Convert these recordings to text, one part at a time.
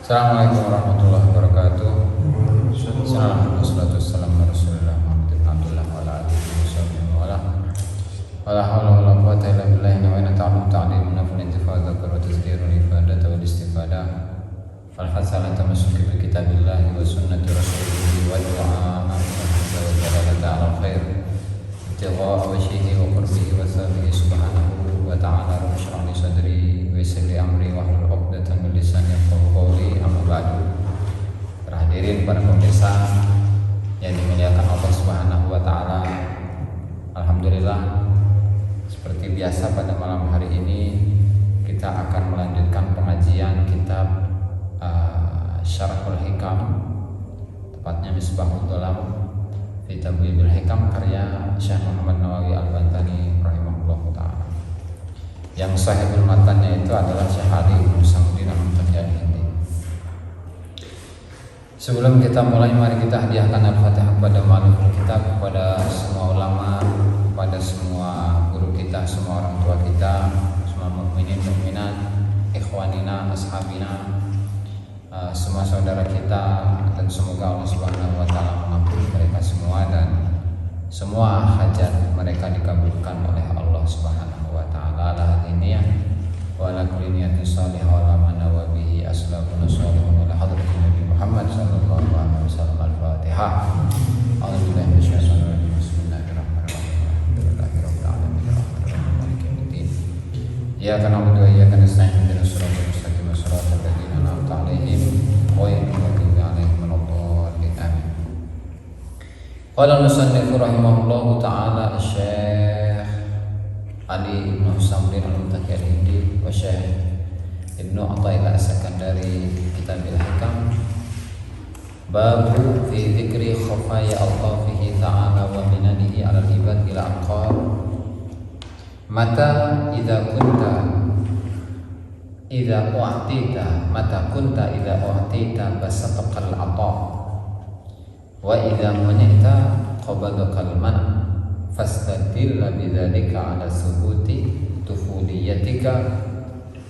Assalamualaikum warahmatullahi wabarakatuh. Assalamualaikum wassalamu ala rasulillah Muhammad ibn Abdullah wa ala alihi wa sahbihi wa ala wala hawla wala quwwata illa billah wa inna ta'limuna fil intifada wa tazkirul ifadah wal istifadah fal hasala tamassuki bi kitabillah wa sunnati rasulih wa du'a wa dalalata ala khair ittigha wajhihi wa qurbihi wa thabihi subhanahu wa ta'ala rabbi shrah li sadri wa yassir li amri wa hlul 'uqdatam min lisani yafqahu qawli amma ba'du. Hadirin para pemirsa yang dimuliakan Allah Subhanahu wa taala. Alhamdulillah, seperti biasa pada malam hari ini kita akan melanjutkan pengajian kitab Syarhul Hikam, tepatnya Misbahud Dhalam fi Tabyibil Hikam karya Syekh Muhammad Nawawi Al-Bantani rahimahullahu taala. Yang sahibul matannya itu adalah Syekh Ali bin Samuddin Al-Muntaqi. Sebelum kita mulai, mari kita hadiahkan Al-Fatihah kepada mualliful kitab, kepada semua ulama, kepada semua guru kita, semua orang tua kita, semua mukminin mukminat, ikhwanina, ashabina, semua saudara kita, dan semoga Allah Subhanahu wa taala mengampuni mereka semua dan semua hajat mereka dikabulkan oleh Allah Subhanahu wa taala. Al-hadiniyah wa ala kulli niyatin shalihah wa la manawa bihi aslabun shalihun wa la hadratin Nabi Muhammad sallallahu alaihi wasallam. Al-Fatihah. A'udzubillahi minasyaitonir rajim. Bismillahirrahmanirrahim. Alhamdulillahirabbil alamin. Arrahmanirrahim. Maliki yaumiddin. Iyyaka na'budu wa iyyaka nasta'in. Ihdinas siratal mustaqim. Shiratal ladzina an'amta 'alaihim ghairil maghdubi alaihim waladdallin. Amin. Qala al-musannif rahimahullahu ta'ala Syekh Ali bin Samuddin Al-Muntaqi wa Syekh Ibnu Athaillah As-Sakandari Kitabil Hikam, babu fi dzikri khafaya Allah fihi ta'ala wa minanihi 'alal ibad ila aqal mata idza u'tita basataqal ata wa idza munita qabadakal man fastadilla bidzalika 'ala subuti tufuliyatika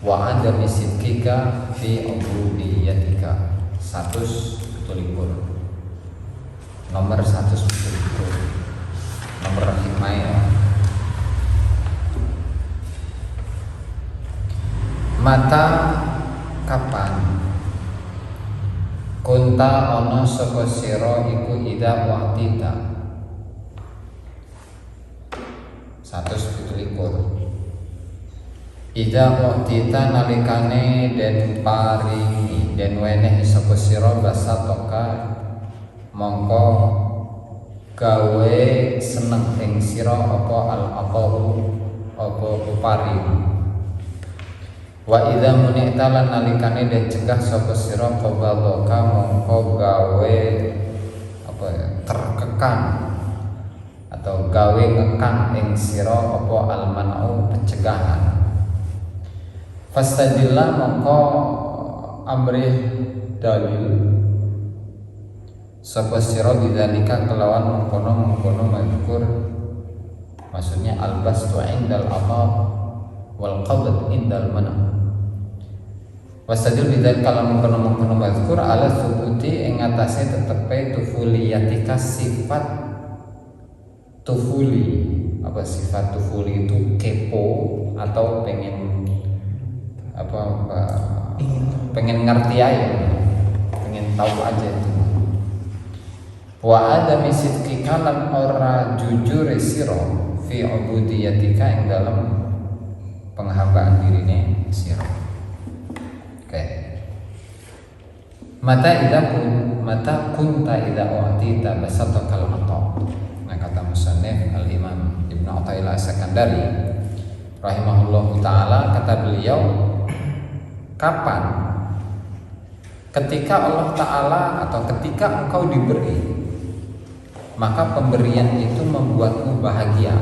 wa adami sidqika fi ubudiyatika. 100 nomor 100 nomor hikmah ya. Mata kapan kunta ana sapa sira iku ida waqtita 117. Ida waqtita nalikane den paringi den weneh sapa sira basatoka mongko gawe seneng ing sira apa al-aqahu apa paring. Wa idza munita lan nalikane den cegah sapa sira qabadaka mongko gawe apa ya, terkekang atau gawe ngekang ing sira apa al-man'u pencegahan. Fastadillah mongko amrih dalil sapa sira bidzalika kelawan mengkono mazkur, maksudnya al-bastu indal ata wal qabd indal man'. Wastadil bidzalika kelawan mengkono mazkur ala subuti ing atase tetepe tufuliyatika sifat tufuli. Apa sifat tufuli itu? Kepo atau pengen ngerti aja, pengen tahu aja itu. Wa adami sidqika lan ora jujur sira fi ubudiyatika ing dalam penghambaan dirine sira. Oke. Mata kunta idza u'tita basatakal ata. Nah, kata musannif Al-Imam Ibnu Athaillah As-Sakandari rahimahullahu taala, kata beliau, kapan? Ketika Allah Ta'ala atau ketika engkau diberi, maka pemberian itu membuatmu bahagia.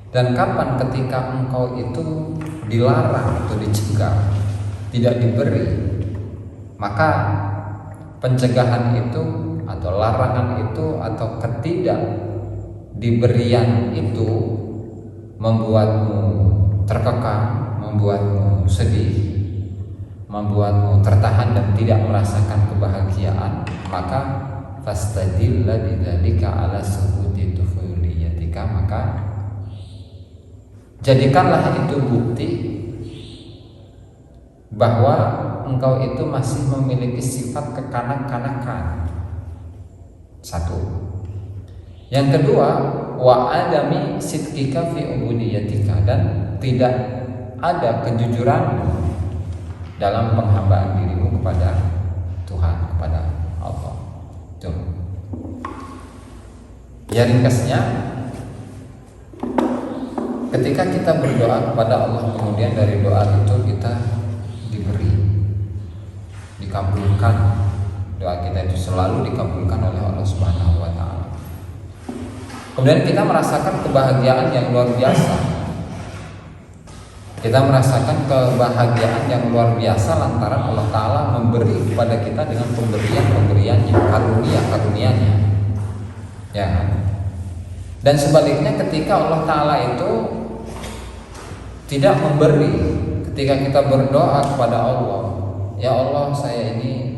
Dan kapan ketika engkau itu dilarang atau dicegah, tidak diberi, maka pencegahan itu atau larangan itu atau ketidak diberian itu membuatmu terkekang, membuatmu sedih, membuatmu tertahan dan tidak merasakan kebahagiaan, maka fastadilla bidzalika ala subuti tufuliyatika, maka jadikanlah itu bukti bahwa engkau itu masih memiliki sifat kekanak-kanakan. Satu. Yang kedua, wa adami sidqika fi ubudiyatika, dan tidak ada kejujuran dalam penghambaan dirimu kepada Tuhan, kepada Allah. Tuh. Ya, ringkasnya, ketika kita berdoa kepada Allah, kemudian dari doa itu kita diberi, dikabulkan, doa kita itu selalu dikabulkan oleh Allah Subhanahu wa Ta'ala. Kemudian kita merasakan kebahagiaan yang luar biasa. Kita merasakan kebahagiaan yang luar biasa lantaran Allah Ta'ala memberi kepada kita dengan pemberian-pemberiannya, karunia-karunianya, ya. Dan sebaliknya, ketika Allah Ta'ala itu tidak memberi, ketika kita berdoa kepada Allah, ya Allah, saya ini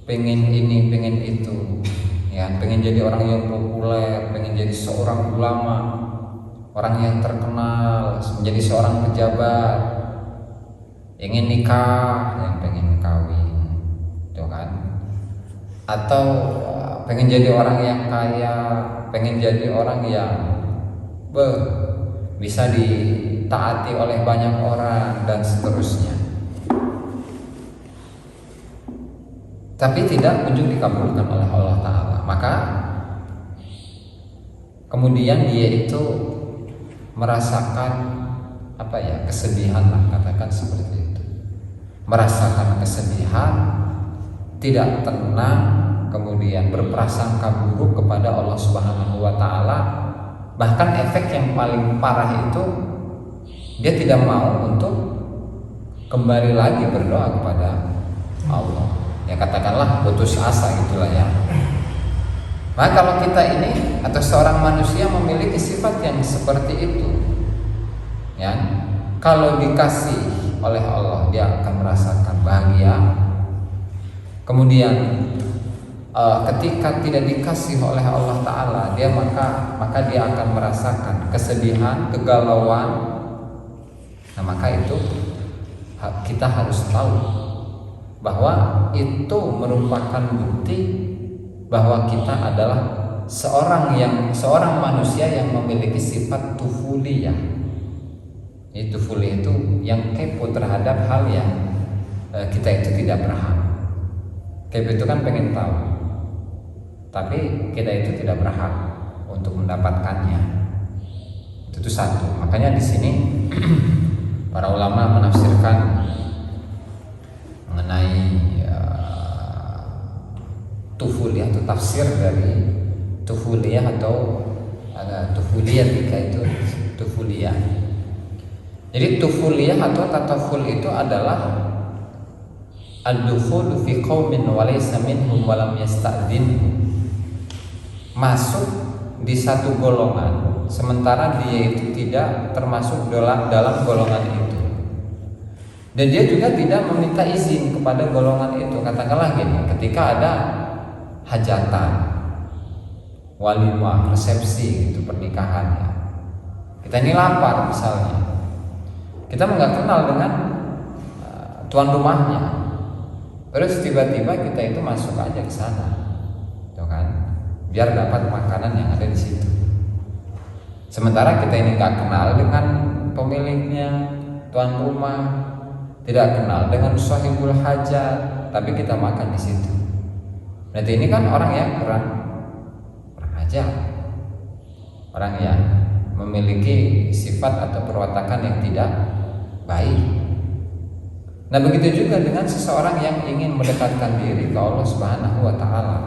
pengen ini, pengen itu, ya, pengen jadi orang yang populer, pengen jadi seorang ulama, orang yang terkenal, menjadi seorang pejabat, ingin nikah, yang pengen kawin, itu kan? Atau pengen jadi orang yang kaya, pengen jadi orang yang bisa ditaati oleh banyak orang dan seterusnya. Tapi tidak kunjung dikabulkan oleh Allah Ta'ala. Maka kemudian dia itu merasakan kesedihan lah, katakan seperti itu. Merasakan kesedihan, tidak tenang, kemudian berprasangka buruk kepada Allah Subhanahu wa Ta'ala. Bahkan efek yang paling parah itu, dia tidak mau untuk kembali lagi berdoa kepada Allah. Ya, katakanlah putus asa gitulah ya. Maka kalau kita ini atau seorang manusia memiliki sifat yang seperti itu, ya, kalau dikasih oleh Allah dia akan merasakan bahagia. Kemudian ketika tidak dikasih oleh Allah Ta'ala, dia maka dia akan merasakan kesedihan, kegalauan. Nah, maka itu kita harus tahu bahwa itu merupakan bukti bahwa kita adalah seorang manusia yang memiliki sifat tufuliyah. Tufuliyah itu yang kepo terhadap hal yang kita itu tidak berhak. Kepo itu kan pengen tahu, tapi kita itu tidak berhak untuk mendapatkannya. Itu satu. Makanya di sini para ulama menafsirkan mengenai tufuliyah, atau tafsir dari tufuliyah, atau ada tufuliyah jika itu tufuliyah. Jadi tufuliyah atau tataful itu adalah ad-dukhul fi qaumin wa laysa minhum wa lam yasta'dinhu. Masuk di satu golongan sementara dia itu tidak termasuk dalam golongan itu. Dan dia juga tidak meminta izin kepada golongan itu. Katakanlah gini, ketika ada hajatan, walimah, resepsi gitu, pernikahannya, kita ini lapar misalnya, kita nggak kenal dengan tuan rumahnya, terus tiba-tiba kita itu masuk aja ke sana, tuh kan, biar dapat makanan yang ada di situ. Sementara kita ini nggak kenal dengan pemiliknya, tuan rumah, tidak kenal dengan sahibul hajat, tapi kita makan di situ. Berarti ini kan orang yang kurang ajar, orang yang memiliki sifat atau perwatakan yang tidak baik. Nah, begitu juga dengan seseorang yang ingin mendekatkan diri ke Allah Subhanahu wa Ta'ala.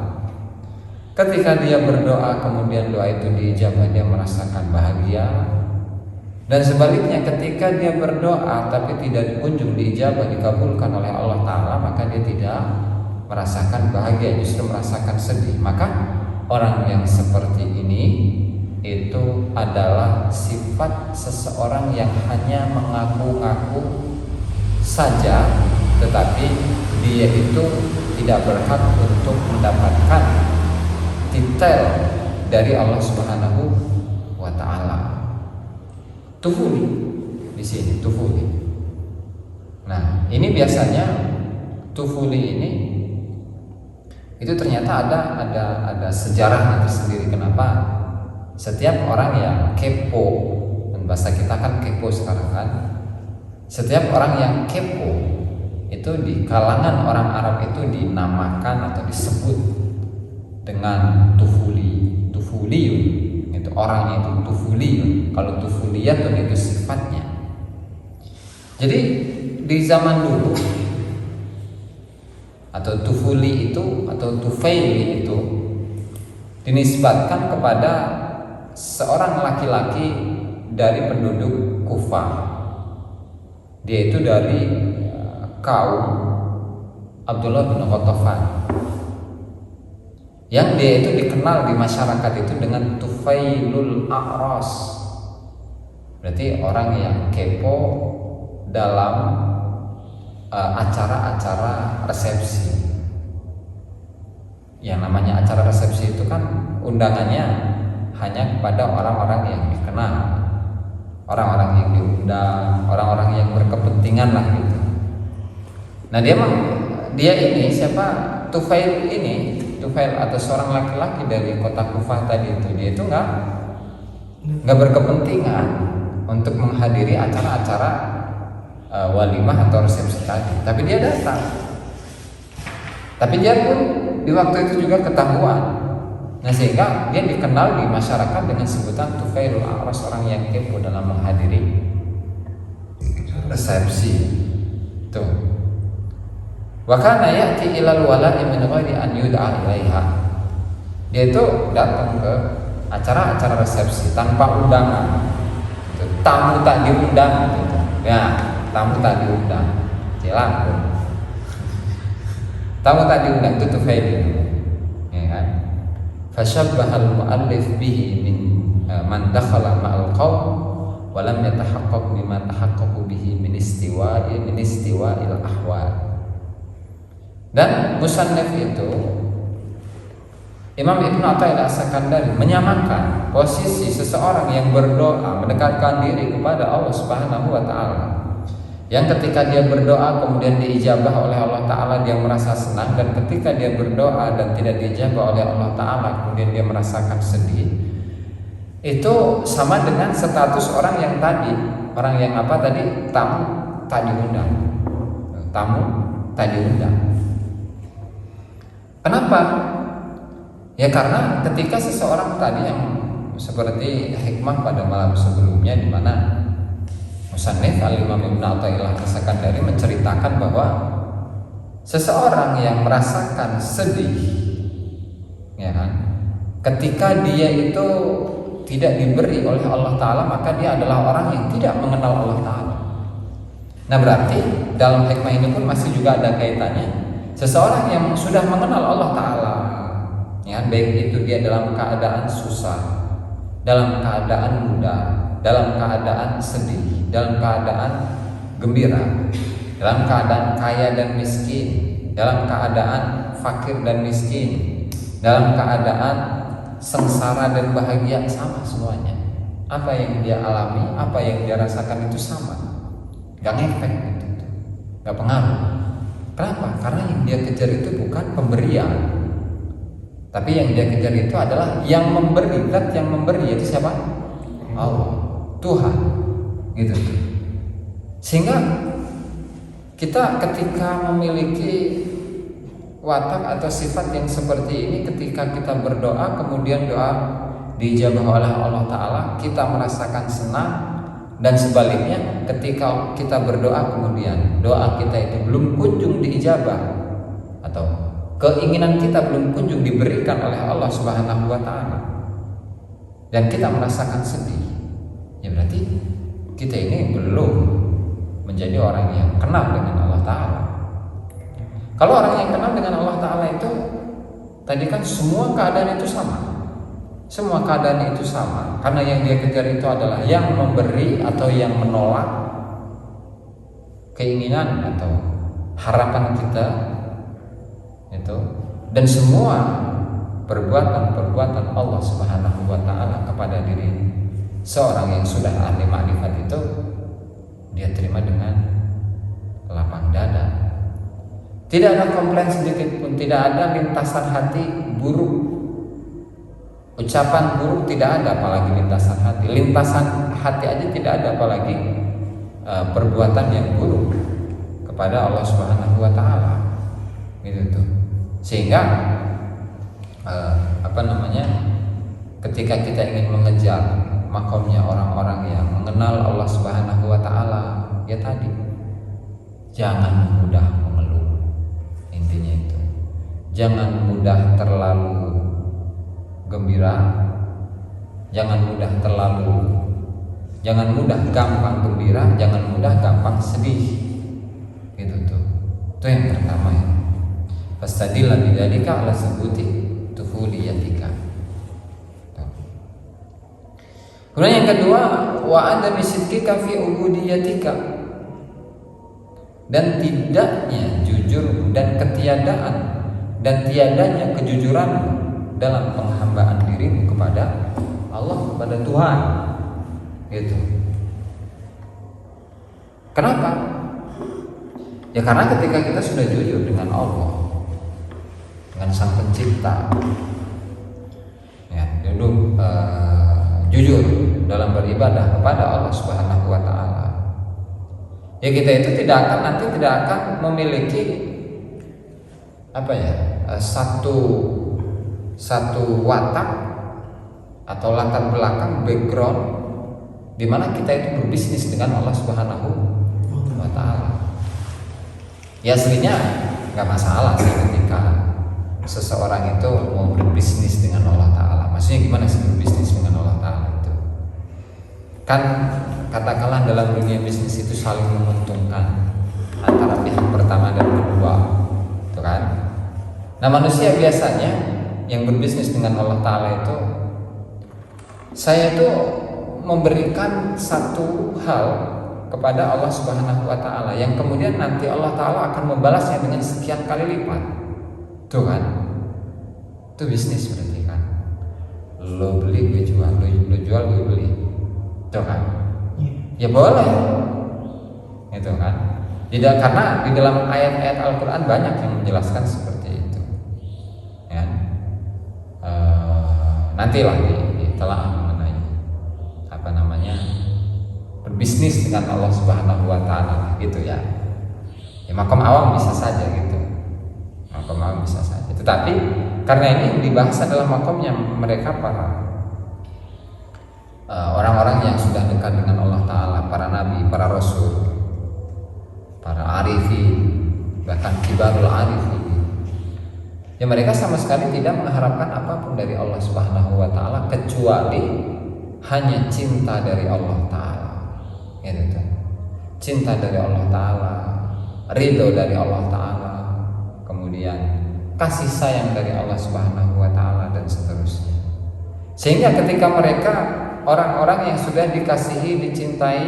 Ketika dia berdoa kemudian doa itu diijabah, dia merasakan bahagia. Dan sebaliknya, ketika dia berdoa tapi tidak kunjung diijabah, dikabulkan oleh Allah Ta'ala, maka dia tidak merasakan bahagia, justru merasakan sedih. Maka orang yang seperti ini itu adalah sifat seseorang yang hanya mengaku-ngaku saja tetapi dia itu tidak berhak untuk mendapatkan titel dari Allah Subhanahu wa taala. Tufuli di sini, tufuli. Nah, ini biasanya tufuli ini itu ternyata ada sejarahnya tersendiri. Kenapa? Setiap orang yang kepo, dan bahasa kita kan kepo sekarang kan. Setiap orang yang kepo itu di kalangan orang Arab itu dinamakan atau disebut dengan tufuli, tufuliyun. Itu orangnya itu tufuliyun. Kalau tufuliyatun itu sifatnya. Jadi di zaman dulu atau tufuli itu atau tufaili itu dinisbatkan kepada seorang laki-laki dari penduduk Kufah. Dia itu dari kaum Abdullah bin Ghatafan, yang dia itu dikenal di masyarakat itu dengan Tufailul A'ras. Berarti orang yang kepo dalam acara-acara resepsi. Yang namanya acara resepsi itu kan undangannya hanya kepada orang-orang yang dikenal, orang-orang yang diundang, orang-orang yang berkepentingan lah gitu. Nah dia ini siapa? Tufail ini, Tufail atau seorang laki-laki dari kota Kufah tadi itu, dia itu nggak berkepentingan untuk menghadiri acara-acara walimah atau resepsi tadi, tapi dia datang. Tapi dia pun di waktu itu juga ketahuan. Nah, sehingga dia dikenal di masyarakat dengan sebutan Tufailul A'ras, orang yang kepo dalam menghadiri resepsi. Tuh. Wa kana ya'ti ilal wala'i min ghairi an yud'a ilaiha. Dia itu datang ke acara-acara resepsi tanpa undangan. Tamu tak diundang gitu. Ya, tamu tak diundang. Jelas. Tamu tak diundang itu Tufail. Ya kan? Fashabbahal mu'allif bihi min man dakhala ma'al qaum wa lam yatahaqqaq bima tahaqqaqu bihi min istiwa'il ahwal. Dan musannif itu Imam Ibnu Athaillah As-Sakandari menyamakan posisi seseorang yang berdoa mendekatkan diri kepada Allah Subhanahu wa taala, yang ketika dia berdoa kemudian diijabah oleh Allah taala dia merasa senang, dan ketika dia berdoa dan tidak diijabah oleh Allah taala kemudian dia merasakan sedih. Itu sama dengan status orang yang tadi, orang yang apa tadi? Tamu tak diundang. Tamu tak diundang. Kenapa? Ya karena ketika seseorang tadi yang seperti hikmah pada malam sebelumnya, di mana musannif Al-Imam Ibnu Athaillah As-Sakandari menceritakan bahwa seseorang yang merasakan sedih, ya kan, ketika dia itu tidak diberi oleh Allah Ta'ala, maka dia adalah orang yang tidak mengenal Allah Ta'ala. Nah berarti dalam hikmah ini pun masih juga ada kaitannya. Seseorang yang sudah mengenal Allah Ta'ala, ya, baik itu dia dalam keadaan susah, dalam keadaan muda, dalam keadaan sedih, dalam keadaan gembira, dalam keadaan kaya dan miskin, dalam keadaan fakir dan miskin, dalam keadaan sengsara dan bahagia, sama semuanya. Apa yang dia alami, apa yang dia rasakan itu sama, gak ngefek gitu, gak pengaruh. Kenapa? Karena yang dia kejar itu bukan pemberian, tapi yang dia kejar itu adalah yang memberi. Zat yang memberi, yaitu siapa? Allah, Tuhan, gitu. Sehingga kita ketika memiliki watak atau sifat yang seperti ini, ketika kita berdoa kemudian doa diijabah oleh Allah Ta'ala, kita merasakan senang. Dan sebaliknya, ketika kita berdoa kemudian doa kita itu belum kunjung diijabah, atau keinginan kita belum kunjung diberikan oleh Allah Subhanahu wa taala, dan kita merasakan sedih, ya berarti kita ini belum menjadi orang yang kenal dengan Allah Ta'ala. Kalau orang yang kenal dengan Allah Ta'ala itu tadi kan semua keadaan itu sama. Semua keadaan itu sama, karena yang dia kejar itu adalah yang memberi atau yang menolak keinginan atau harapan kita itu, dan semua perbuatan Allah Subhanahu wa taala kepada diri seorang yang sudah ahli makrifat itu, dia terima dengan lapang dada. Tidak ada komplain sedikit pun, tidak ada lintasan hati buruk, ucapan buruk tidak ada, apalagi lintasan hati. Lintasan hati aja tidak ada, apalagi perbuatan yang buruk kepada Allah Subhanahu wa taala. Gitu tuh. Sehingga ketika kita ingin mengejar makomnya orang-orang yang mengenal Allah Subhanahu wa taala, ya tadi, jangan mudah mengeluh. Intinya itu. Jangan mudah terlalu gembira, jangan mudah gampang gembira, jangan mudah gampang sedih. Gitu tuh. Itu yang pertama ya. Fastadilla bidzalika ala subuti tuhuliyatika. Kemudian yang kedua, wa adami sidqika fi ubudiyatika, dan tidaknya jujur dan ketiadaan dan tiadanya kejujuran dalam penghambaan dirimu kepada Allah, kepada Tuhan. Gitu. Kenapa? Ya karena ketika kita sudah jujur dengan Allah, dengan Sang Pencipta, ya, jujur dalam beribadah kepada Allah Subhanahu wa taala, ya kita itu tidak akan memiliki satu watak atau latar belakang background di mana kita itu berbisnis dengan Allah Subhanahu wa taala. Ya aslinya nggak masalah sih ketika seseorang itu mau berbisnis dengan Allah taala. Maksudnya gimana sih berbisnis dengan Allah taala itu? Kan katakanlah dalam dunia bisnis itu saling menguntungkan antara pihak pertama dan kedua, itu kan? Nah, manusia biasanya yang berbisnis dengan Allah taala itu, saya itu memberikan satu hal kepada Allah Subhanahu wa taala yang kemudian nanti Allah taala akan membalasnya dengan sekian kali lipat. Tuh kan? Itu bisnis berarti kan. Lo beli gue jual, lo jual gue beli. Tuh kan? Ya boleh. Itu kan? Tidak, karena di dalam ayat-ayat Al-Qur'an banyak yang menjelaskan seperti itu. Ya. Nantilah ditelaah mengenai berbisnis dengan Allah Subhanahu wa taala gitu ya. Ya makom awam bisa saja gitu. Makom awam bisa saja. Tetapi karena ini dibahas adalah makomnya mereka para orang-orang yang sudah dekat dengan Allah taala, para nabi, para rasul, para arifin, bahkan kibarul arifin. Ya mereka sama sekali tidak mengharapkan apapun dari Allah Subhanahu wa taala kecuali hanya cinta dari Allah taala. Gitu. Cinta dari Allah taala, ridho dari Allah taala, kemudian kasih sayang dari Allah Subhanahu wa taala dan seterusnya. Sehingga ketika mereka orang-orang yang sudah dikasihi, dicintai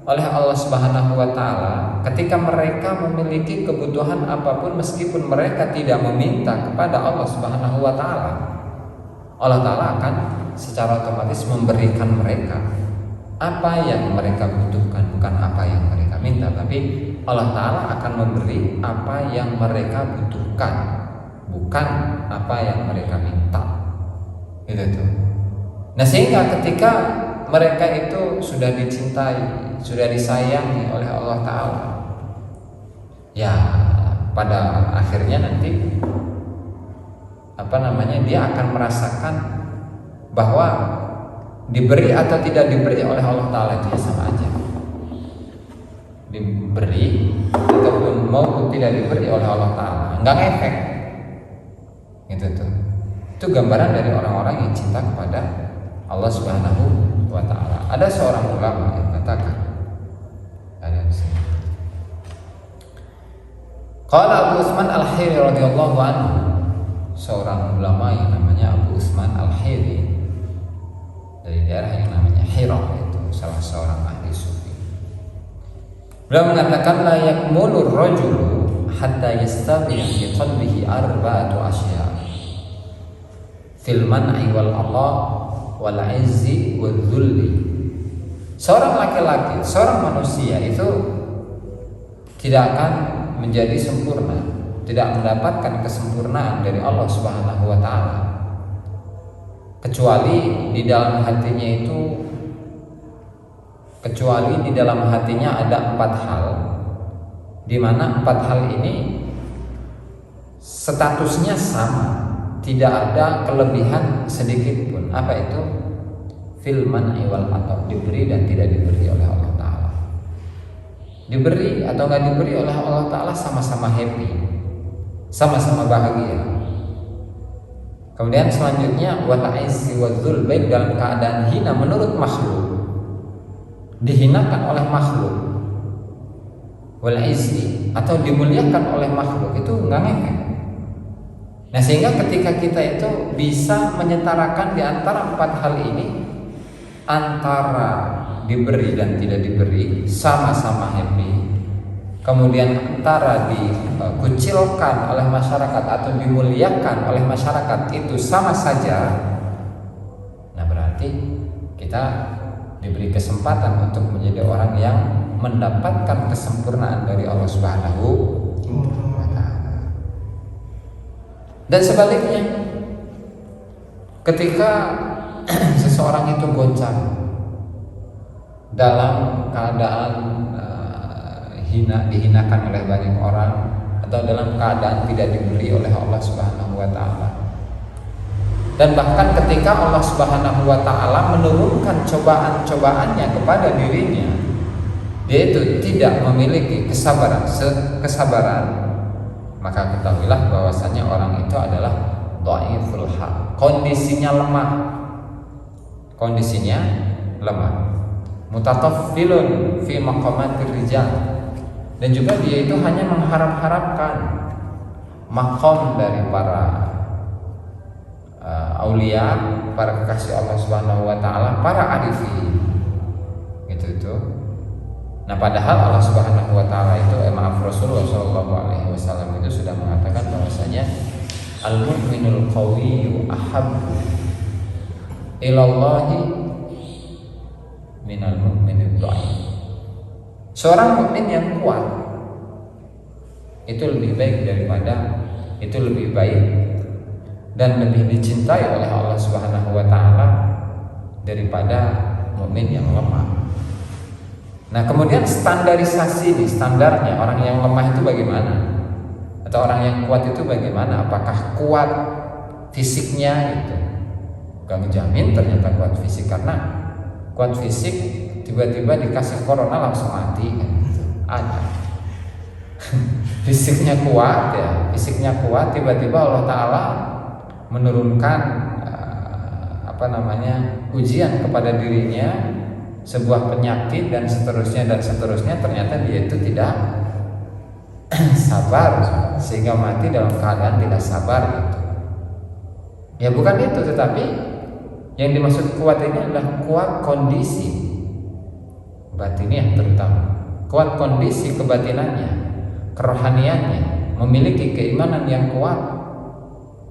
oleh Allah Subhanahu wa taala, ketika mereka memiliki kebutuhan apapun meskipun mereka tidak meminta kepada Allah Subhanahu wa taala, Allah taala akan secara otomatis memberikan mereka apa yang mereka butuhkan, bukan apa yang mereka minta, tapi Allah taala akan memberi apa yang mereka butuhkan, bukan apa yang mereka minta. Gitu tuh. Nah, sehingga ketika mereka itu sudah dicintai, sudah disayangi oleh Allah taala, ya pada akhirnya nanti dia akan merasakan bahwa diberi atau tidak diberi oleh Allah taala itu sama aja. Diberi ataupun maupun tidak diberi oleh Allah taala enggak ngefek. Gitu tuh. Itu gambaran dari orang-orang yang cinta kepada Allah Subhanahu wa taala. Ada seorang ulama yang mengatakan, ada di sini. Qala Abu Utsman Al-Hiri radhiyallahu anhu, seorang ulama yang namanya Abu Utsman Al-Hiri dari daerah yang namanya Hira, itu salah seorang ahli sufi. Beliau mengatakan la yakmulur rajulu hatta yastawi fi qalbihi arba'atu asya fil man'i wal ata wal 'izzi wal dhulli. Seorang laki-laki, seorang manusia itu tidak akan menjadi sempurna, tidak mendapatkan kesempurnaan dari Allah Subhanahu wa taala, kecuali di dalam hatinya ada 4 hal, di mana 4 hal ini statusnya sama, tidak ada kelebihan sedikit pun. Apa itu? Fil man'i wal ata, diberi dan tidak diberi oleh Allah taala. Diberi atau enggak diberi oleh Allah taala sama-sama happy, sama-sama bahagia. Kemudian selanjutnya wal 'izzi wadzul, baik dalam keadaan hina menurut makhluk, dihinakan oleh makhluk, wal 'izzi atau dimuliakan oleh makhluk, itu enggak ngefek. Nah, sehingga ketika kita itu bisa menyetarakan di antara 4 hal ini, antara diberi dan tidak diberi sama-sama happy, kemudian antara dikucilkan oleh masyarakat atau dimuliakan oleh masyarakat itu sama saja. Nah, berarti kita diberi kesempatan untuk menjadi orang yang mendapatkan kesempurnaan dari Allah Subhanahu wa taala. Dan sebaliknya, ketika seseorang itu goncang dalam keadaan dihinakan oleh banyak orang, atau dalam keadaan tidak diberi oleh Allah Subhanahu wa taala, dan bahkan ketika Allah Subhanahu wa taala menurunkan cobaan-cobaannya kepada dirinya, dia itu tidak memiliki kesabaran, maka ketahuilah bahwasanya orang itu adalah dhaiful hal, kondisinya lemah, mutataffilun fi maqamatir rijal, dan juga dia itu hanya mengharap-harapkan maqam dari para aulia, para kekasih Allah Subhanahu wa taala, para arifin. Itu. Nah, padahal Allah Subhanahu wa taala itu Rasulullah sallallahu alaihi wasallam itu sudah mengatakan bahwasanya al-mu'minul qawiyyu ahabbu ilallahi minal mu'minid dhaif. Seorang mukmin yang kuat itu lebih baik dan lebih dicintai oleh Allah Subhanahu wa taala daripada mukmin yang lemah. Nah, kemudian standarnya orang yang lemah itu bagaimana? Atau orang yang kuat itu bagaimana? Apakah kuat fisiknya gitu? Gak menjamin ternyata kuat fisik, karena kuat fisik tiba-tiba dikasih corona langsung mati kan, gitu. Ada fisiknya kuat tiba-tiba Allah Ta'ala menurunkan ujian kepada dirinya, sebuah penyakit dan seterusnya, ternyata dia itu tidak sabar sehingga mati dalam keadaan tidak sabar gitu. Ya, bukan itu, tetapi yang dimaksud kuat ini adalah kuat kondisi batiniah, terutama kuat kondisi kebatinannya, kerohaniannya, memiliki keimanan yang kuat,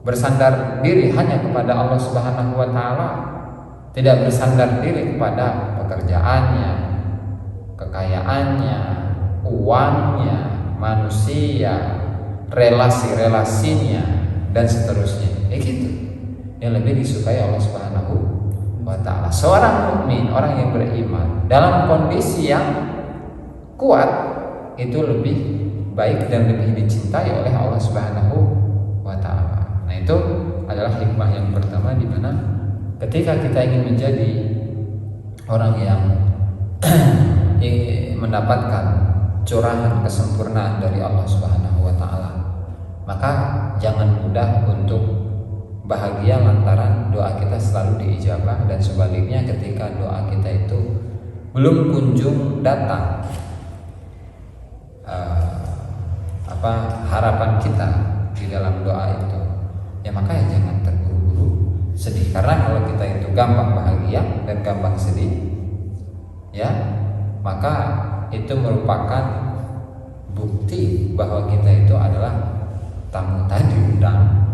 bersandar diri hanya kepada Allah Subhanahu wa taala, tidak bersandar diri kepada pekerjaannya, kekayaannya, uangnya, manusia, relasi-relasinya, dan seterusnya. Gitu yang lebih disukai Allah Subhanahu wa taala. Seorang mukmin, orang yang beriman dalam kondisi yang kuat itu lebih baik dan lebih dicintai oleh Allah Subhanahu wa taala. Nah, itu adalah hikmah yang pertama, di mana ketika kita ingin menjadi orang yang mendapatkan curahan kesempurnaan dari Allah Subhanahu wa taala, maka jangan mudah untuk bahagia lantaran doa kita selalu diijabah, dan sebaliknya ketika doa kita itu belum kunjung datang harapan kita di dalam doa itu, ya maka ya jangan terburu-buru sedih, karena kalau kita itu gampang bahagia dan gampang sedih, ya maka itu merupakan bukti bahwa kita itu adalah tamu tadi undang,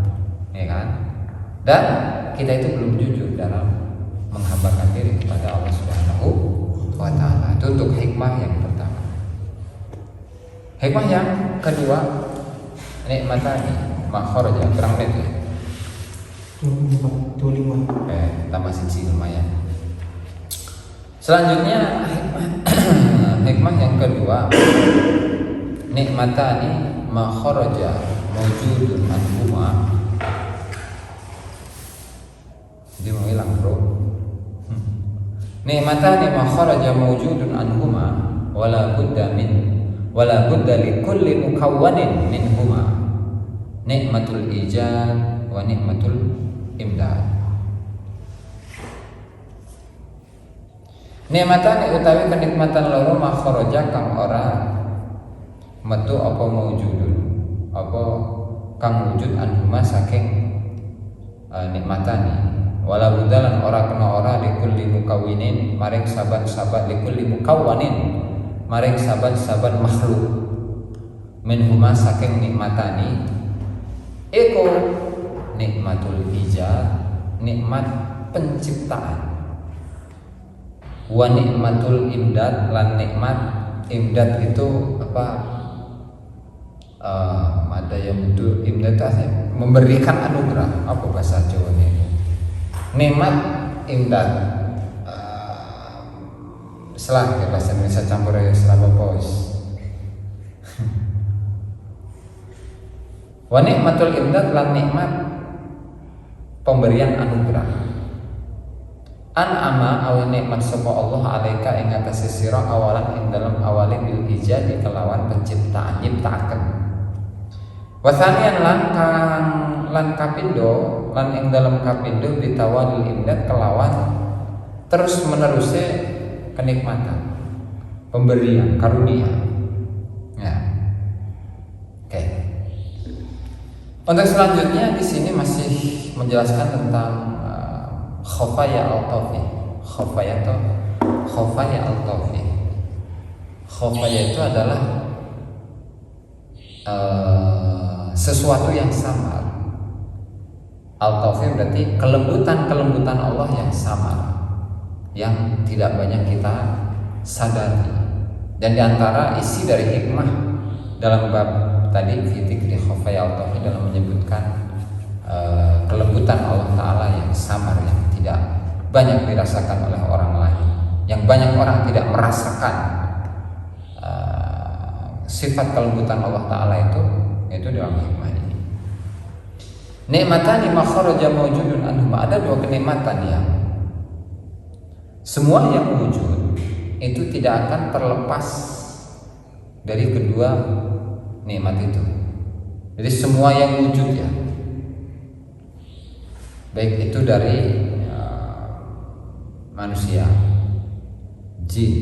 ya kan? Dan kita itu belum jujur dalam menghambakan diri kepada Allah Subhanahu wa Ta'ala. Itu untuk hikmah yang pertama. Hikmah yang kedua, nikmatani makharaja, berapa menit ya? 25. Tambah siji lumayan. Selanjutnya hikmah yang kedua, nikmatani makharaja mawjudun anhuma. Dia mau hilang bro. Nikmatani makharaja mawjudun anhuma wala budda li kulli mukawwanin minhuma nikmatul ijad wa nikmatul imdad. Nikmatani utawi kenikmatan loro makharaja kang ora metu apa mawjudun apa kang wujud anhuma saking nikmatani wala budalan ora kena ora likulli mukawwinin maring saban-saban likulli mukawwanin maring saban-saban makhluk minhuma saking nikmatani eko nikmatul ijad nikmat penciptaan wa nikmatul imdad lan nikmat imdad itu apa ada yang betul imdad itu memberikan anugerah. Apa bahasa Jawanya itu? Nikmat imdad selang ya bahasa Indonesia campur ya selama pos. Wa nikmatul imdad lan nikmat pemberian anugerah. An'ama aw nikmat sapa Allah alaika ing atase sira awalan ing dalam awale bil ijad kelawan penciptaan nyiptaaken. Wasanian lan kapindo lan ing dalam kapindo bitawalil imdad kelawan terus menerusnya kenikmatan pemberian karunia. Ya. Oke. Untuk selanjutnya di sini masih menjelaskan tentang khafaya al-tawfi. Khafaya al-tawfi. Khafaya itu adalah sesuatu yang samar. Al-tawfi berarti kelembutan Allah yang samar, yang tidak banyak kita sadari. Dan diantara isi dari hikmah dalam bab tadi fitik di khafaya al-tawfi dalam menyebutkan kelembutan Allah Ta'ala yang samar, yang tidak banyak dirasakan oleh orang lain, yang banyak orang tidak merasakan sifat kelembutan Allah Ta'ala itu dalam hikmah ini. Nikmatani makharaja mawjudun anhuma, ada dua kenikmatan yang semua yang wujud itu tidak akan terlepas dari kedua nikmat itu. Jadi semua yang wujud ya, baik itu dari manusia, jin,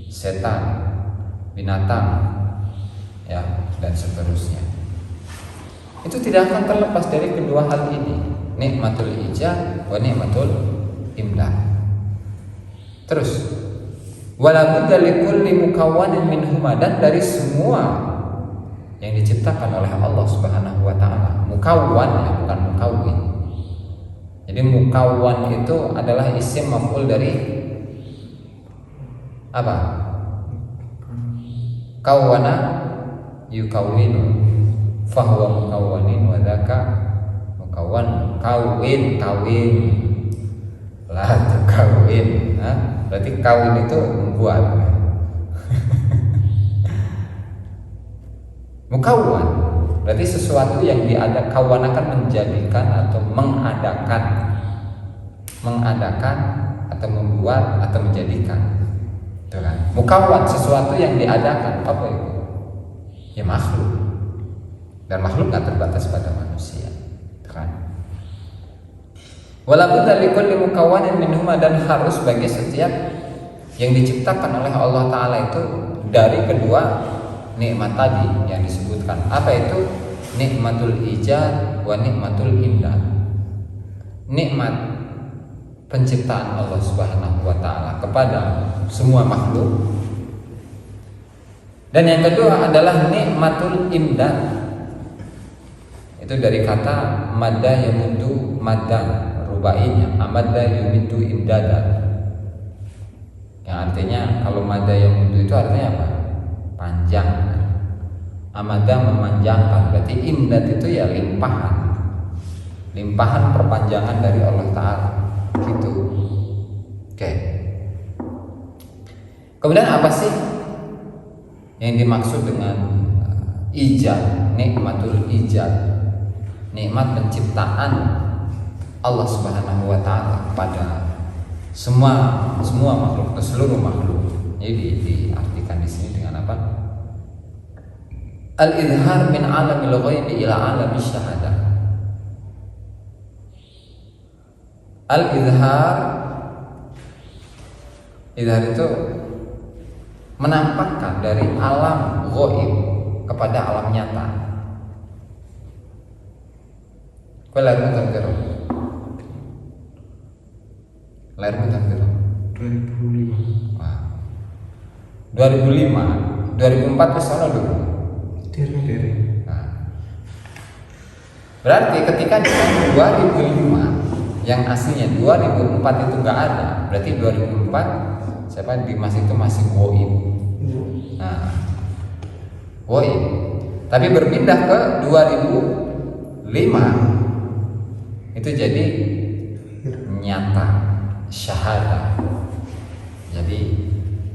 setan, binatang, ya dan seterusnya, itu tidak akan terlepas dari kedua hal ini, nikmatul ijad wa nikmatul imdad. Terus wala budda likulli mukawwanin minhuma, dan dari semua yang diciptakan oleh Allah Subhanahu wa Ta'ala, mukawwan ya, bukan mukawwin. Jadi mukawwan itu adalah isim maf'ul dari apa? Kawwana yukawwinu fahuwa mukawwanin wa dzaka mukawwan. Kawin la tukawin. Berarti kawin itu membuat. Mukawwan berarti sesuatu yang kawanakan, menjadikan atau mengadakan atau membuat atau menjadikan. Itu kan? Mukawwan sesuatu yang diadakan. Apa itu? Ya makhluk. Dan makhluk nggak terbatas pada manusia. Itu kan? Walaupun dari kulli mukawwanin minhuma, dan harus bagi setiap yang diciptakan oleh Allah Ta'ala itu dari kedua nikmat tadi yang disebutkan. Apa itu? Nikmatul ijad wa nikmatul imdad. Nikmat penciptaan Allah Subhanahu wa Ta'ala kepada semua makhluk, Dan yang kedua adalah nikmatul imdad. Itu dari kata madda yamudu maddan, rubainya amadda yumidu imdadan. Yang artinya kalau madda yamudu itu artinya apa? Panjang. Amadda memanjangkan, berarti imdad itu ya limpahan. Limpahan perpanjangan dari Allah Ta'ala gitu. Oke. Kemudian apa sih yang dimaksud dengan ijad, nikmatul ijad, nikmat penciptaan Allah Subhanahu wa Ta'ala pada semua makhluk atau seluruh makhluk. Jadi diartikan di sini dengan apa? Al-idhar min alamil ghaibi ila alamis syahadah. Al-idhar itu menampakkan dari alam ghaib kepada alam nyata. Kau lahir tahun berapa? Lahir tahun berapa? 2005. Wah. 2005, 2004 ke sana dulu. Dari. Nah. Berarti ketika di tahun 2005 yang aslinya 2004 itu nggak ada, berarti 2004 siapa Dimas itu masih ghaib. Nah, ghaib. Tapi berpindah ke 2005 itu jadi nyata, syahadah. Jadi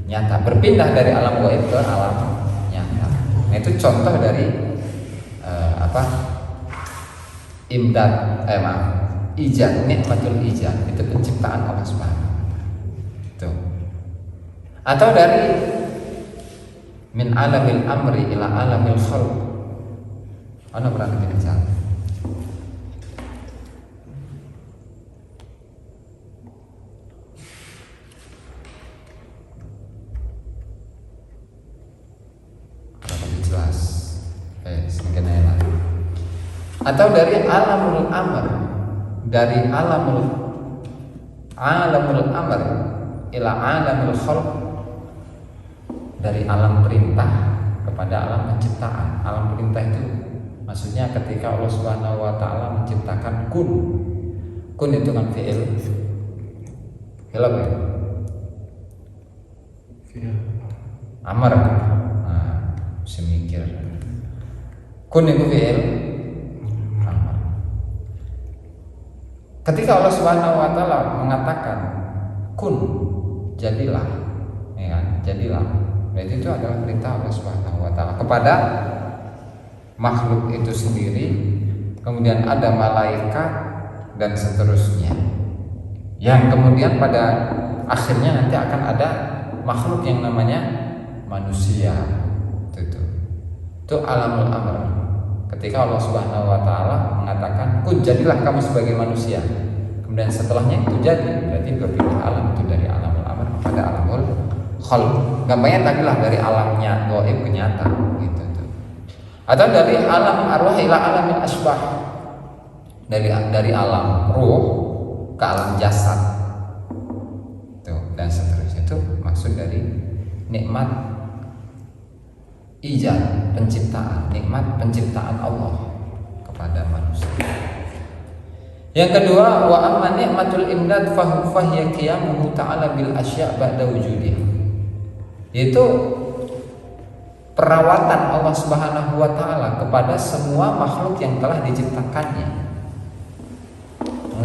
nyata, berpindah dari alam ghaib ke alam nyata. Nah, itu contoh dari imdad, ijad, nikmatul ijad, itu penciptaan Allah Subhanahu. Itu. Atau dari min alamil amri ila alamil khalq. Ana berarti bicara. Atau dari alamul amr, dari alamul amr ila alamul khalq, dari alam perintah kepada alam penciptaan. Alam perintah itu maksudnya ketika Allah Subhanahu wa Ta'ala menciptakan kun. Kun itu kan fi'il. Fi'il apa? Amr. Nah, bisa mikir. Kun itu fi'il. Ketika Allah Subhanahu wa Ta'ala mengatakan kun, jadilah, ya kan? Jadilah. Berarti itu adalah perintah Allah Subhanahu wa Ta'ala kepada makhluk itu sendiri. Kemudian ada malaikat dan seterusnya. Yang kemudian pada akhirnya nanti akan ada makhluk yang namanya manusia. Itu alamul amr. Ketika Allah Subhanahu wa Ta'ala mengatakan kun, jadilah kamu sebagai manusia. Kemudian setelahnya itu jadi, berarti berpindah alam itu dari alamul amr kepada alamul khalq. Gampangnya tadi lah dari alamnya ghaib ke nyata gitu tuh. Atau dari alam arwah ila alamil asbah. Dari alam ruh ke alam jasad. Tuh, dan seterusnya. Itu maksud dari nikmat ijad, penciptaan, nikmat penciptaan Allah kepada manusia. Yang kedua, wa amma nikmatul imdad fahiya qiyamuhu ta'ala bil asya' ba'da wujudiha. Yaitu perawatan Allah Subhanahu wa Ta'ala kepada semua makhluk yang telah diciptakannya.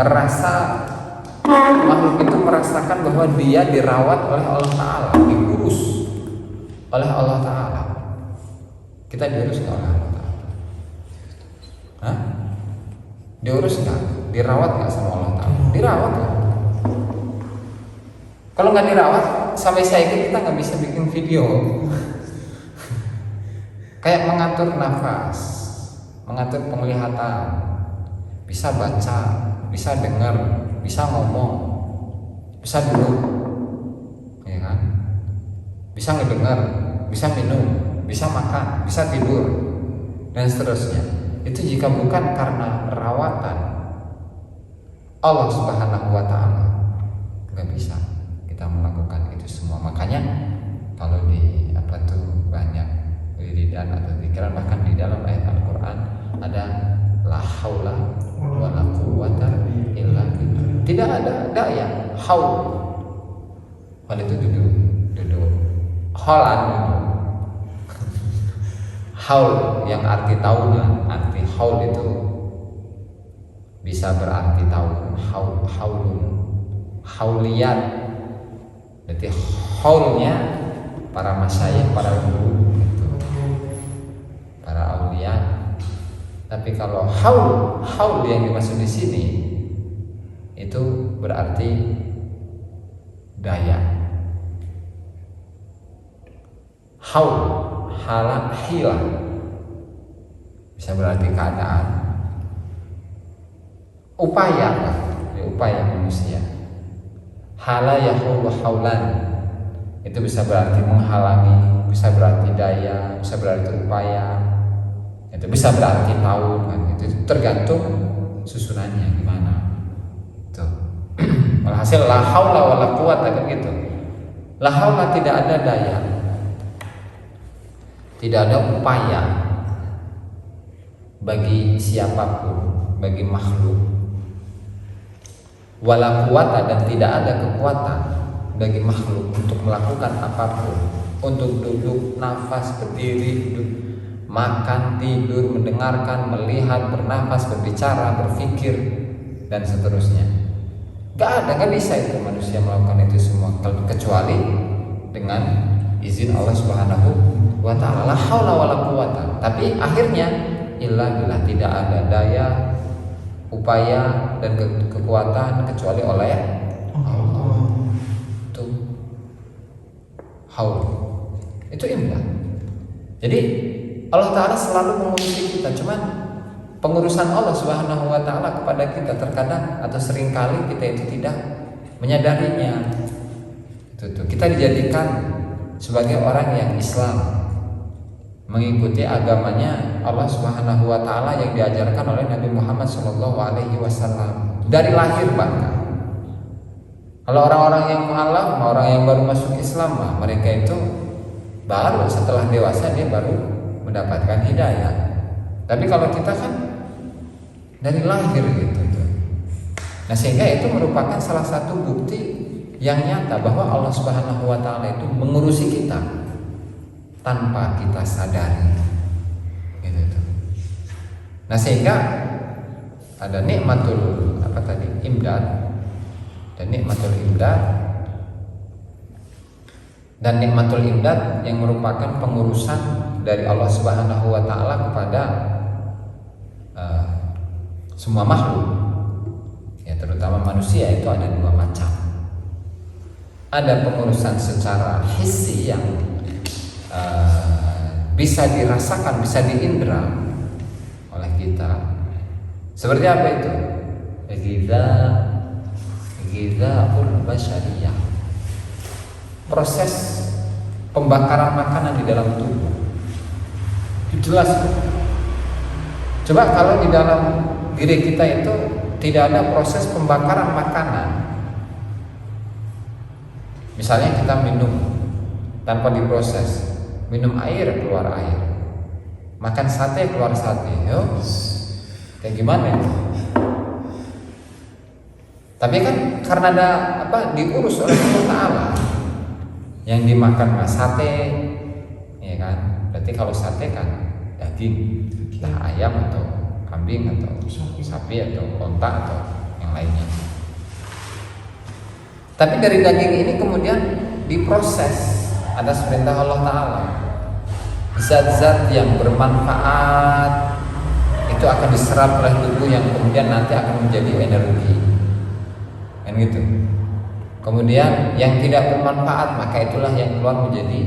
Ngerasa makhluk itu merasakan bahwa dia dirawat oleh Allah Ta'ala, diurus oleh Allah Ta'ala. Kita diurus nggak oleh Allah Ta'ala? Hah? Diurus nggak? Dirawat nggak sama Allah Ta'ala? Dirawat lah. Kalau nggak dirawat, sampai saya kita nggak bisa bikin video. Kayak mengatur nafas, mengatur penglihatan, bisa baca, bisa dengar, bisa ngomong, bisa duduk, ya kan? Bisa ngedengar, bisa minum, bisa makan, bisa tidur, dan seterusnya. Itu jika bukan karena rawatan Allah Subhanahu wa Ta'ala, nggak bisa kita melakukan itu semua. Makanya kalau di banyak wiridan atau zikiran. Bahkan di dalam ayat Al-Quran ada la haula wa la quwwata illa billah. Tidak ada daya. Haul itu duduk holan. Haul yang arti tahunan. Arti haul itu bisa berarti tahun. Haulun, hauliyat. Berarti haulnya para masyayikh, para guru gitu, para aulia. Tapi kalau haul yang dimaksud di sini itu berarti daya. Haul, hila bisa berarti keadaan. Upaya manusia. Hala yahulu haulan itu bisa berarti menghalangi, bisa berarti daya, bisa berarti upaya, itu bisa berarti tahun kan. Itu tergantung susunannya gimana. Tuh. Walhasil la haula wala quwwata kan gitu. La haula tidak ada daya, tidak ada upaya bagi siapapun, bagi makhluk. Wala quwwata, dan tidak ada kekuatan bagi makhluk untuk melakukan apapun, untuk duduk, nafas, berdiri, makan, tidur, mendengarkan, melihat, bernafas, berbicara, berpikir, dan seterusnya. Gak bisa itu manusia melakukan itu semua kecuali dengan izin Allah Subhanahu wa ta'ala. La haula wala quwwata. Tapi akhirnya illa billah, tidak ada daya, upaya dan kekuatan kecuali oleh Allah. Itu haul, itu imdad. Jadi Allah Ta'ala selalu mengurusi kita. Cuman pengurusan Allah Subhanahu wa ta'ala kepada kita terkadang atau seringkali kita itu tidak menyadarinya. Itu kita dijadikan sebagai orang yang Islam, mengikuti agamanya Allah Subhanahu wa ta'ala yang diajarkan oleh Nabi Muhammad SAW dari lahir bahkan. Kalau orang-orang yang mu'alaf, orang yang baru masuk Islam, mereka itu baru setelah dewasa dia baru mendapatkan hidayah. Tapi kalau kita kan dari lahir gitu. Nah, sehingga itu merupakan salah satu bukti yang nyata bahwa Allah Subhanahu wa ta'ala itu mengurusi kita tanpa kita sadari gitu. Nah, sehingga ada nikmatul imdad dan nikmatul imdad, dan nikmatul imdad yang merupakan pengurusan dari Allah Subhanahu wa ta'ala kepada semua makhluk, ya terutama manusia. Itu ada dua macam. Ada pengurusan secara hissi yang bisa dirasakan, bisa diindra oleh kita. Seperti apa itu? Ghidza'ul basyariyah, proses pembakaran makanan di dalam tubuh. Itu jelas. Coba kalau di dalam diri kita itu tidak ada proses pembakaran makanan. Misalnya kita minum tanpa diproses, minum air keluar air, makan sate keluar sate, kayak gimana itu? Tapi kan karena ada diurus oleh Allah Ta'ala, yang dimakan sate, ya kan? Berarti kalau sate kan daging, entah ayam atau kambing atau sapi atau onta atau yang lainnya. Tapi dari daging ini kemudian diproses atas perintah Allah Ta'ala. Zat-zat yang bermanfaat itu akan diserap oleh tubuh, yang kemudian nanti akan menjadi energi, kan gitu. Kemudian yang tidak bermanfaat, maka itulah yang keluar menjadi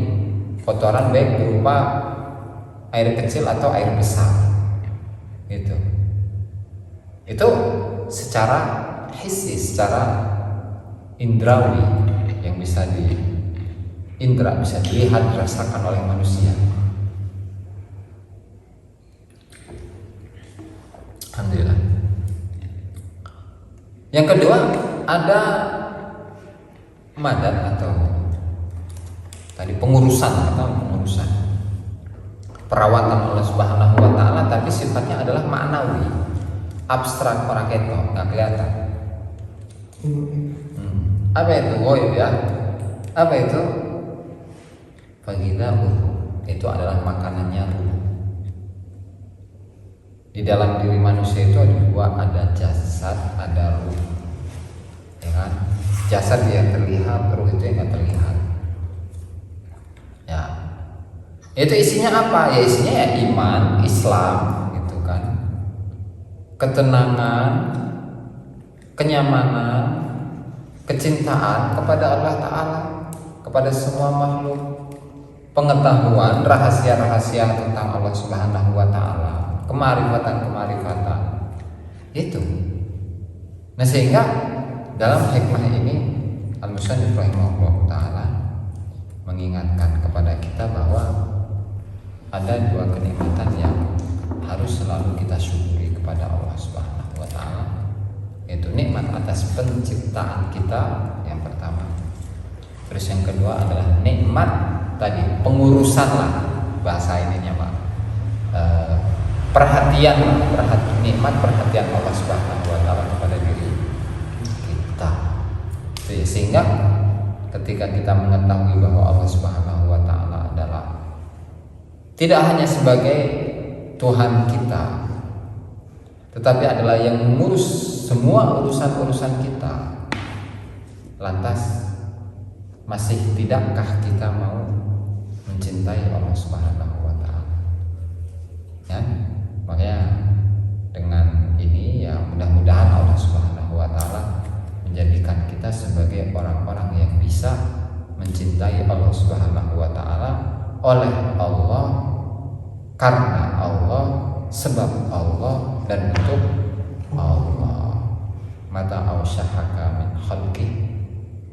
kotoran, baik berupa air kecil atau air besar, gitu. Itu secara hissi, secara indrawi, yang bisa diindra, bisa dilihat, dirasakan oleh manusia. Alhamdulillah. Yang kedua, ada madat atau tadi pengurusan. perawatan Allah Subhanahu wa taala, tapi sifatnya adalah maknawi, abstrak, para ketok, nggak kelihatan. Apa itu ghaib ya? Apa itu? Itu adalah makanannya ruh. Di dalam diri manusia itu ada dua, ada jasad, ada ruh. Ya kan? Jasad yang terlihat, ruh itu yang nggak terlihat. Ya. Itu isinya apa? Ya isinya ya iman, Islam, gitu kan. Ketenangan, kenyamanan, kecintaan kepada Allah Ta'ala, kepada semua makhluk, pengetahuan rahasia-rahasia tentang Allah Subhanahu wa Ta'ala, kemarifatan itu. Nah, sehingga dalam hikmah ini Al-Musannif rahimahullah ta'ala mengingatkan kepada kita bahwa ada dua kenikmatan yang harus selalu kita syukuri kepada Allah Subhanahu wa Ta'ala, yaitu nikmat atas penciptaan kita yang pertama. Terus yang kedua adalah nikmat tadi pengurusan lah bahasa ininya Pak, nikmat perhatian Allah Subhanahu wa Ta'ala kepada diri kita. Sehingga ketika kita mengetahui bahwa Allah Subhanahu wa Ta'ala adalah tidak hanya sebagai Tuhan kita, tetapi adalah yang mengurus semua urusan-urusan kita, lantas masih tidakkah kita mau mencintai Allah Subhanahu wa Ta'ala? Ya, makanya dengan ini ya mudah-mudahan Allah Subhanahu wa Ta'ala menjadikan kita sebagai orang-orang yang bisa mencintai Allah Subhanahu wa Ta'ala oleh Allah, karena Allah, sebab Allah, dan untuk Allah. Mata ausyahaka min khalqih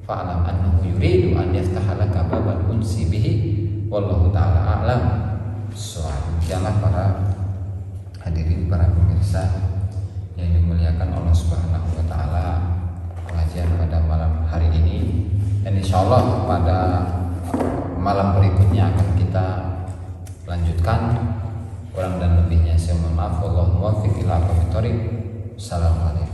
fa'lam annahu yuridu an yaftahalaka babal unsi bihi wallahu ta'ala a'lam. Demikianlah para hadirin, para pemirsa yang dimuliakan Allah Subhanahu wa Ta'ala, pengajian pada malam hari ini, dan insyaallah pada malam berikutnya akan kita lanjutkan. Kurang dan lebihnya saya mohon maaf. Wallahu muwaffiq ila aqwamit thoriq. Assalamualaikum.